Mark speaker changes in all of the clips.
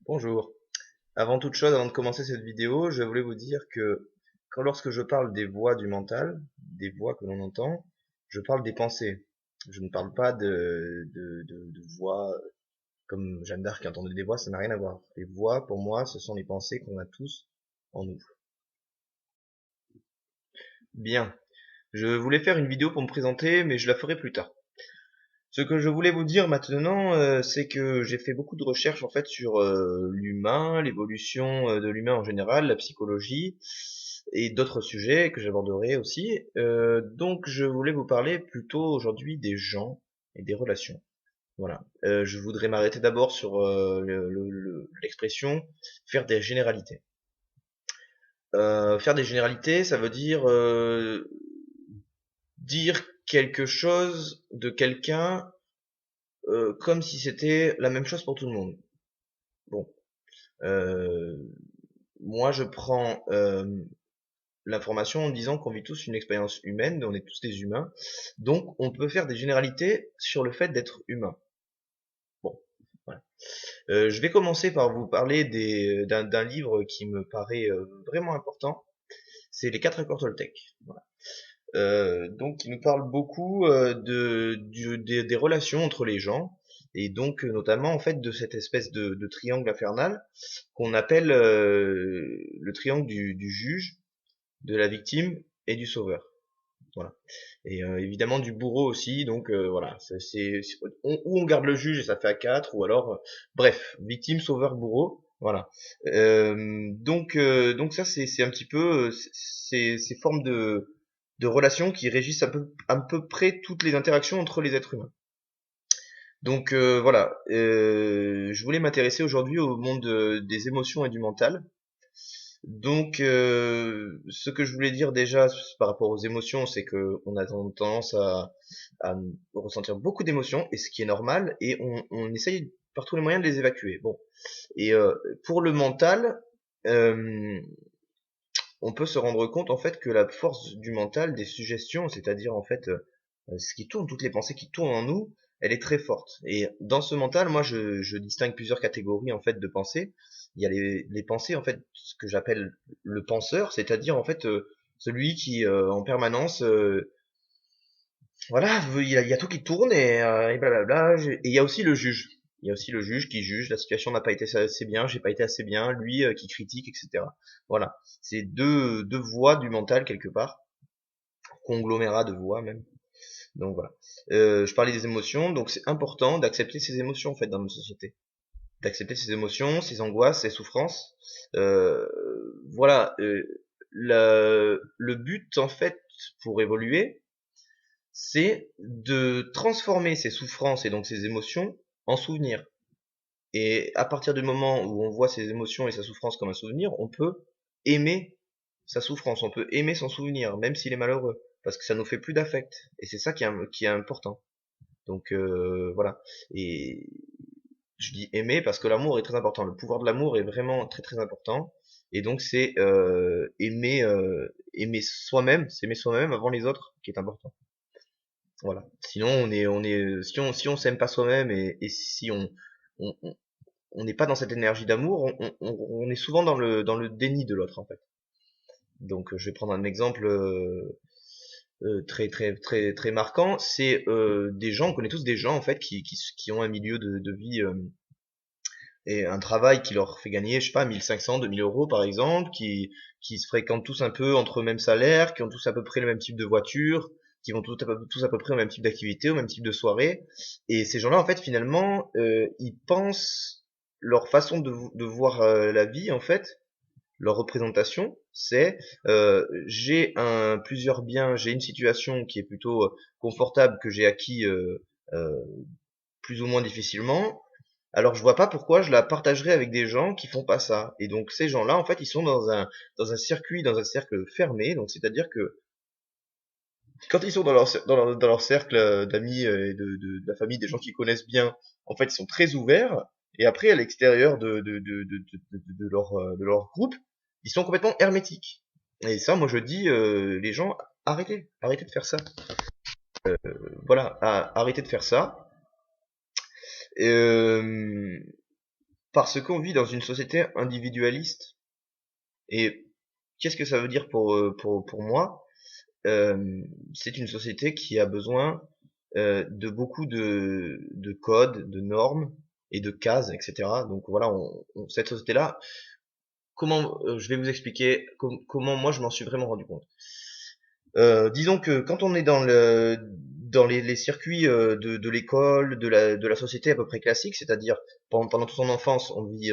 Speaker 1: Bonjour. Avant toute chose, avant de commencer cette vidéo, je voulais vous dire que lorsque je parle des voix du mental, des voix que l'on entend, je parle des pensées. Je ne parle pas de voix comme Jeanne d'Arc qui entendait des voix, ça n'a rien à voir. Les voix, pour moi, ce sont les pensées qu'on a tous en nous. Bien. Je voulais faire une vidéo pour me présenter, mais je la ferai plus tard. Ce que je voulais vous dire maintenant, c'est que j'ai fait beaucoup de recherches en fait sur l'humain, l'évolution de l'humain en général, la psychologie et d'autres sujets que j'aborderai aussi. Donc je voulais vous parler plutôt aujourd'hui des gens et des relations. Voilà. Je voudrais m'arrêter d'abord sur l'expression faire des généralités. Faire des généralités, ça veut dire quelque chose de quelqu'un comme si c'était la même chose pour tout le monde. Bon, euh, moi je prends l'information en disant qu'on vit tous une expérience humaine, on est tous des humains, donc on peut faire des généralités sur le fait d'être humain. Bon, voilà. Je vais commencer par vous parler d'un livre qui me paraît vraiment important, c'est Les 4 accords Toltec. Voilà. Donc il nous parle beaucoup des relations entre les gens et donc notamment en fait de cette espèce de triangle infernal qu'on appelle le triangle du juge, de la victime et du sauveur. Voilà. Et évidemment du bourreau aussi, donc voilà, ou on garde le juge et ça fait à 4 ou alors bref, victime, sauveur, bourreau, voilà. Donc ça c'est un petit peu ces formes de relations qui régissent à peu près toutes les interactions entre les êtres humains. Donc voilà, je voulais m'intéresser aujourd'hui au monde des émotions et du mental. Donc, ce que je voulais dire déjà par rapport aux émotions, c'est que on a tendance à ressentir beaucoup d'émotions, et ce qui est normal, et on essaye par tous les moyens de les évacuer. Bon, et pour le mental, euh, on peut se rendre compte en fait que la force du mental, des suggestions, c'est-à-dire en fait ce qui tourne, toutes les pensées qui tournent en nous, elle est très forte. Et dans ce mental, moi, je distingue plusieurs catégories en fait de pensées. Il y a les pensées en fait, ce que j'appelle le penseur, c'est-à-dire en fait celui qui en permanence, voilà, il y a tout qui tourne et blablabla. Et il y a aussi le juge. Il y a aussi le juge qui juge, la situation n'a pas été assez bien, j'ai pas été assez bien, lui qui critique, etc. Voilà, c'est deux voies du mental quelque part, conglomérat de voix même. Donc voilà. Je parlais des émotions, donc c'est important d'accepter ses émotions en fait dans notre société. D'accepter ses émotions, ses angoisses, ses souffrances. Euh, voilà. Le but en fait pour évoluer, c'est de transformer ces souffrances et donc ces émotions en souvenirs. Et à partir du moment où on voit ses émotions et sa souffrance comme un souvenir, on peut aimer sa souffrance, on peut aimer son souvenir, même s'il est malheureux, parce que ça nous fait plus d'affect. Et c'est ça qui est important. Donc voilà. Et je dis aimer parce que l'amour est très important. Le pouvoir de l'amour est vraiment très très important. Et donc c'est aimer soi-même, s'aimer soi-même avant les autres qui est important. Voilà. Sinon si on s'aime pas soi-même et si on, on, on n'est pas dans cette énergie d'amour, on est souvent dans le déni de l'autre en fait. Donc je vais prendre un exemple très très très très marquant. C'est des gens, on connaît tous des gens en fait qui ont un milieu de vie et un travail qui leur fait gagner, je sais pas, 1500, 2000 euros par exemple, qui se fréquentent tous un peu entre le même salaire, qui ont tous à peu près le même type de voiture, qui vont tous à peu près au même type d'activité, au même type de soirée. Et ces gens-là, en fait, finalement, ils pensent leur façon de voir la vie, en fait, leur représentation, c'est j'ai plusieurs biens, j'ai une situation qui est plutôt confortable que j'ai acquis euh, plus ou moins difficilement, alors je vois pas pourquoi je la partagerais avec des gens qui font pas ça. Et donc ces gens-là, en fait, ils sont dans un circuit, dans un cercle fermé. Donc c'est-à-dire que quand ils sont dans leur cercle d'amis et de la famille, des gens qu'ils connaissent bien, en fait, ils sont très ouverts. Et après, à l'extérieur de leur groupe, ils sont complètement hermétiques. Et ça, moi je dis, les gens, arrêtez de faire ça. Voilà, arrêtez de faire ça. Euh, parce qu'on vit dans une société individualiste. Et qu'est-ce que ça veut dire pour moi? C'est une société qui a besoin de beaucoup de codes, de normes et de cases, etc. Donc voilà, cette société-là, comment je vais vous expliquer comment moi je m'en suis vraiment rendu compte. Disons que quand on est dans les circuits de l'école, de la société à peu près classique, c'est-à-dire pendant toute son enfance, on est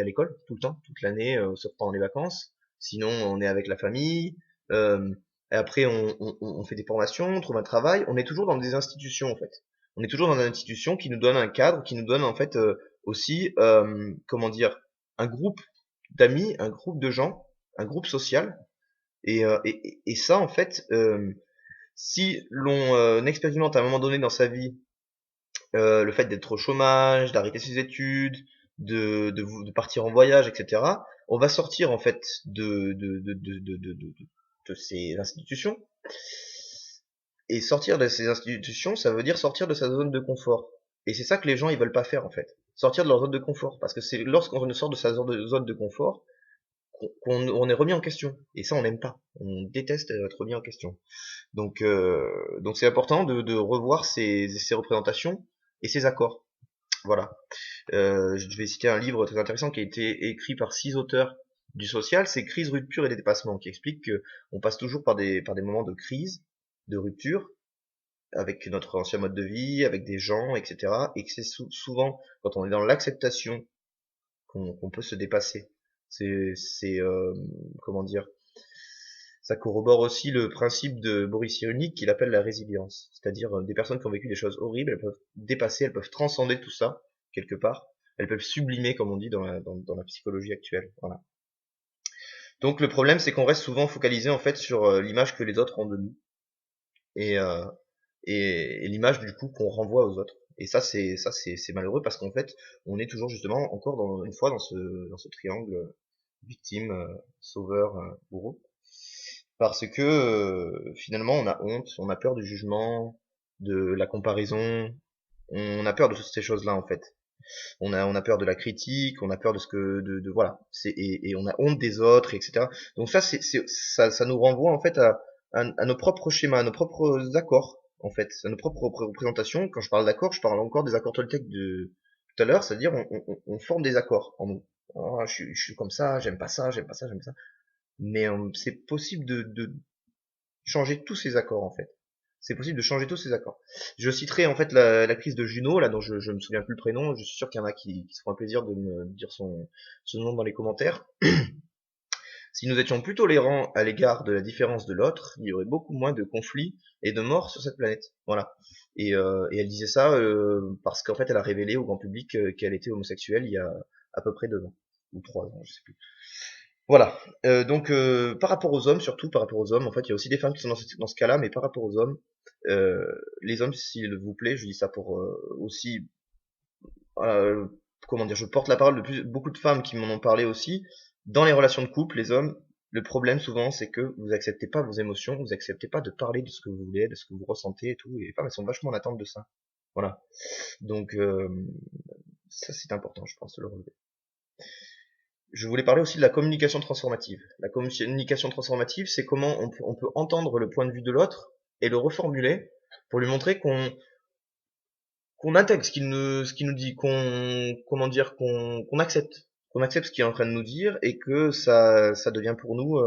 Speaker 1: à l'école tout le temps, toute l'année, sauf pendant les vacances. Sinon, on est avec la famille. Et après, on fait des formations, on trouve un travail. On est toujours dans des institutions en fait. On est toujours dans des institutions qui nous donnent un cadre, qui nous donnent en fait aussi, comment dire, un groupe d'amis, un groupe de gens, un groupe social et ça, en fait, si l'on expérimente à un moment donné dans sa vie le fait d'être au chômage, d'arrêter ses études, de partir en voyage, etc., on va sortir en fait de ces institutions. Et sortir de ces institutions, ça veut dire sortir de sa zone de confort. Et c'est ça que les gens ils veulent pas faire en fait. Sortir de leur zone de confort. Parce que c'est lorsqu'on sort de sa zone de confort qu'on est remis en question. Et ça, on n'aime pas. On déteste être remis en question. Donc c'est important de revoir ces représentations et ces accords. Voilà. Je vais citer un livre très intéressant qui a été écrit par 6 auteurs du social, c'est Crise, rupture et dépassement, qui explique que on passe toujours par des moments de crise, de rupture, avec notre ancien mode de vie, avec des gens, etc. Et que c'est souvent quand on est dans l'acceptation qu'on peut se dépasser. C'est comment dire, ça corrobore aussi le principe de Boris Cyrulnik qu'il appelle la résilience. C'est-à-dire des personnes qui ont vécu des choses horribles, elles peuvent dépasser, elles peuvent transcender tout ça, quelque part. Elles peuvent sublimer, comme on dit dans la psychologie actuelle. Voilà. Donc le problème, c'est qu'on reste souvent focalisé en fait sur l'image que les autres ont de nous. Et, euh, et l'image du coup qu'on renvoie aux autres. Et ça c'est malheureux parce qu'en fait, on est toujours justement encore une fois dans ce triangle victime, sauveur, bourreau. Parce que finalement on a honte, on a peur du jugement, de la comparaison, on a peur de toutes ces choses-là en fait. On a peur de la critique, on a peur de ce que voilà, et on a honte des autres, etc. Donc ça nous renvoie en fait à nos propres schémas, à nos propres accords en fait, à nos propres représentations. Quand je parle d'accords, je parle encore des accords Toltec de tout à l'heure, c'est-à-dire on forme des accords en nous. Oh, je suis comme ça, j'aime pas ça, j'aime pas ça, j'aime ça. Mais c'est possible de changer tous ces accords en fait. C'est possible de changer tous ces accords. Je citerai en fait la crise de Juno, là dont je me souviens plus le prénom, je suis sûr qu'il y en a qui se font un plaisir de me dire son nom dans les commentaires. Si nous étions plus tolérants à l'égard de la différence de l'autre, il y aurait beaucoup moins de conflits et de morts sur cette planète. Voilà. Et elle disait ça parce qu'en fait elle a révélé au grand public qu'elle était homosexuelle il y a à peu près 2 ans. Ou 3 ans, je sais plus. Voilà. Par rapport aux hommes, surtout par rapport aux hommes, en fait, il y a aussi des femmes qui sont dans ce cas-là, mais par rapport aux hommes, euh, les hommes, s'il vous plaît, je dis ça pour aussi, euh, comment dire, je porte la parole de beaucoup de femmes qui m'en ont parlé aussi. Dans les relations de couple, les hommes, le problème souvent, c'est que vous acceptez pas vos émotions, vous acceptez pas de parler de ce que vous voulez, de ce que vous ressentez et tout, et les femmes, elles sont vachement en attente de ça. Voilà. Donc, ça, c'est important, je pense, de le relever. Je voulais parler aussi de la communication transformative. La communication transformative, c'est comment on peut entendre le point de vue de l'autre et le reformuler pour lui montrer qu'on intègre ce qu'il nous dit, comment dire, qu'on accepte ce qu'il est en train de nous dire et que ça devient pour nous,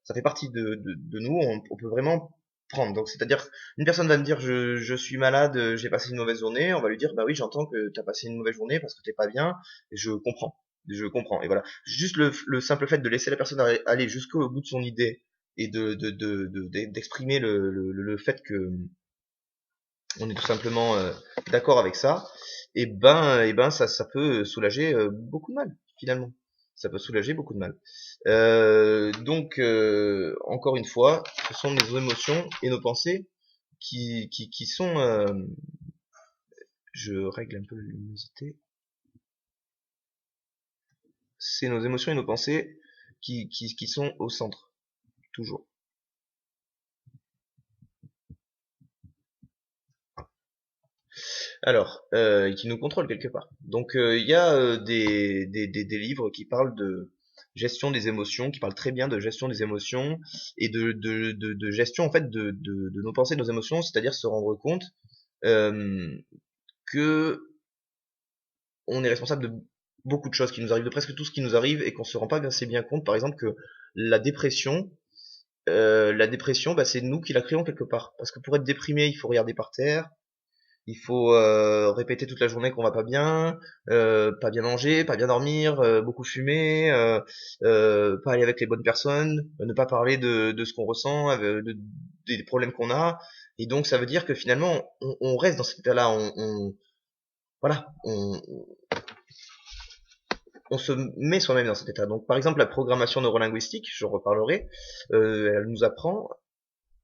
Speaker 1: ça fait partie de nous, on peut vraiment prendre. Donc c'est-à-dire, une personne va me dire je suis malade, j'ai passé une mauvaise journée, on va lui dire bah oui j'entends que t'as passé une mauvaise journée parce que t'es pas bien, et je comprends. Je comprends. Et voilà. Juste le simple fait de laisser la personne aller jusqu'au bout de son idée et d'exprimer le fait que on est tout simplement d'accord avec ça, et ben ça peut soulager beaucoup de mal finalement. Ça peut soulager beaucoup de mal. Encore une fois, ce sont nos émotions et nos pensées qui sont. Je règle un peu la luminosité. C'est nos émotions et nos pensées qui sont au centre, toujours. Alors, qui nous contrôle quelque part. Donc, il y a des livres qui parlent de gestion des émotions, qui parlent très bien de gestion des émotions et de gestion en fait de nos pensées, de nos émotions, c'est-à-dire se rendre compte euh, que on est responsable de beaucoup de choses qui nous arrivent, de presque tout ce qui nous arrive et qu'on se rend pas assez bien compte. Par exemple, que la dépression, bah, c'est nous qui la créons quelque part. Parce que pour être déprimé, il faut regarder par terre, il faut répéter toute la journée qu'on va pas bien manger, pas bien dormir, beaucoup fumer, pas aller avec les bonnes personnes, ne pas parler de ce qu'on ressent, des problèmes qu'on a. Et donc ça veut dire que finalement, on reste dans cet état-là, voilà, on se met soi-même dans cet état. Donc par exemple, la programmation neurolinguistique, je reparlerai, elle nous apprend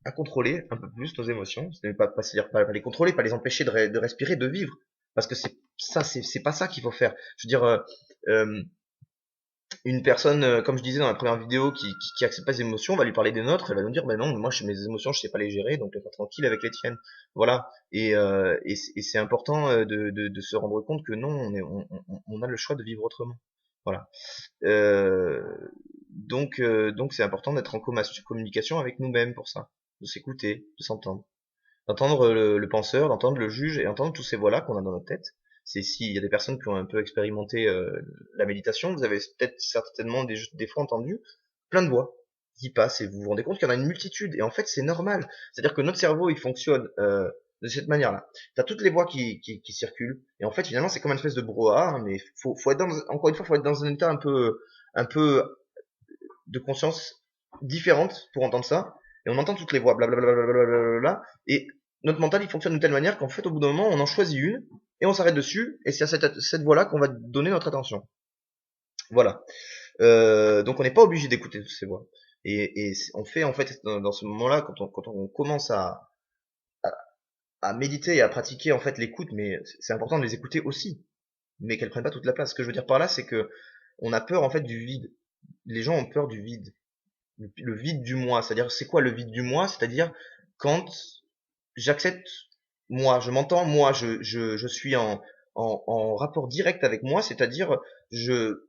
Speaker 1: à contrôler un peu plus nos émotions. Ce n'est c'est-à-dire pas les contrôler, pas les empêcher de respirer, de vivre. Parce que c'est pas ça qu'il faut faire. Je veux dire, euh, une personne, comme je disais dans la première vidéo, qui accepte pas ses émotions, on va lui parler des nôtres, elle va nous dire, ben non, moi, mes émotions, je sais pas les gérer, donc laisse-moi tranquille avec les tiennes. Voilà. Et c'est important de se rendre compte que non, on a le choix de vivre autrement. Voilà. Euh, donc c'est important d'être en communication avec nous-mêmes pour ça, de s'écouter, de s'entendre, d'entendre le penseur, d'entendre le juge et entendre tous ces voix-là qu'on a dans notre tête. C'est s'il y a des personnes qui ont un peu expérimenté la méditation, vous avez peut-être certainement des fois entendu plein de voix qui passent et vous vous rendez compte qu'il y en a une multitude et en fait c'est normal. C'est-à-dire que notre cerveau il fonctionne de cette manière-là. T'as toutes les voix qui circulent et en fait finalement c'est comme une espèce de brouhaha, hein, mais faut être encore une fois faut être dans un état un peu de conscience différente pour entendre ça. Et on entend toutes les voix, blablabla, et notre mental il fonctionne de telle manière qu'en fait au bout d'un moment on en choisit une et on s'arrête dessus et c'est à cette voix-là qu'on va donner notre attention. Voilà. Donc on n'est pas obligé d'écouter toutes ces voix. Et on fait en fait dans ce moment-là quand on commence à méditer et à pratiquer en fait l'écoute, mais c'est important de les écouter aussi, mais qu'elles prennent pas toute la place. Ce que je veux dire par là, c'est que on a peur en fait du vide. Les gens ont peur du vide. Le vide du moi. C'est-à-dire, c'est quoi le vide du moi? C'est-à-dire, quand j'accepte moi, je m'entends moi, je suis en rapport direct avec moi, c'est-à-dire, je,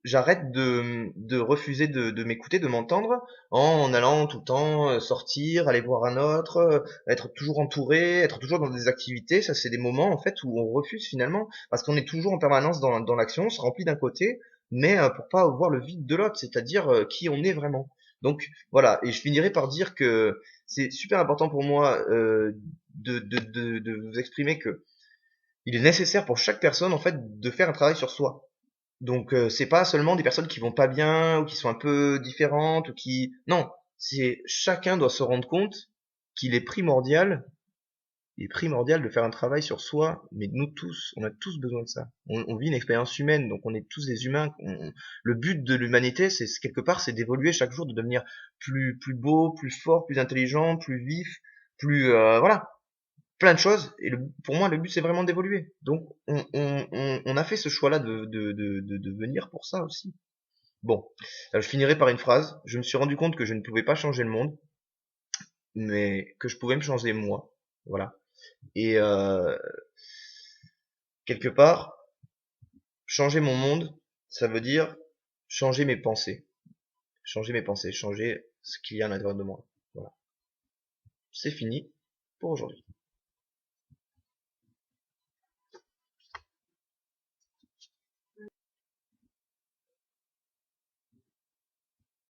Speaker 1: j'arrête de refuser de m'écouter, de m'entendre, en allant tout le temps sortir, aller voir un autre, être toujours entouré, être toujours dans des activités. Ça, c'est des moments en fait où on refuse finalement, parce qu'on est toujours en permanence dans l'action, on se remplit d'un côté, mais pour pas voir le vide de l'autre, c'est-à-dire qui on est vraiment. Donc voilà, et je finirai par dire que c'est super important pour moi de vous exprimer que il est nécessaire pour chaque personne en fait de faire un travail sur soi. Donc c'est pas seulement des personnes qui vont pas bien ou qui sont un peu différentes ou qui non, c'est chacun doit se rendre compte qu'il est primordial, il est primordial de faire un travail sur soi, mais nous tous, on a tous besoin de ça. On vit une expérience humaine, donc on est tous des humains. Le but de l'humanité, c'est quelque part, c'est d'évoluer chaque jour, de devenir plus beau, plus fort, plus intelligent, plus vif, plus voilà, plein de choses. Et pour moi, le but, c'est vraiment d'évoluer. Donc, on a fait ce choix-là de venir pour ça aussi. Bon, je finirai par une phrase. Je me suis rendu compte que je ne pouvais pas changer le monde, mais que je pouvais me changer moi. Voilà. Et quelque part, changer mon monde, ça veut dire changer mes pensées. Changer mes pensées, changer ce qu'il y a à l'intérieur de moi. Voilà. C'est fini pour aujourd'hui.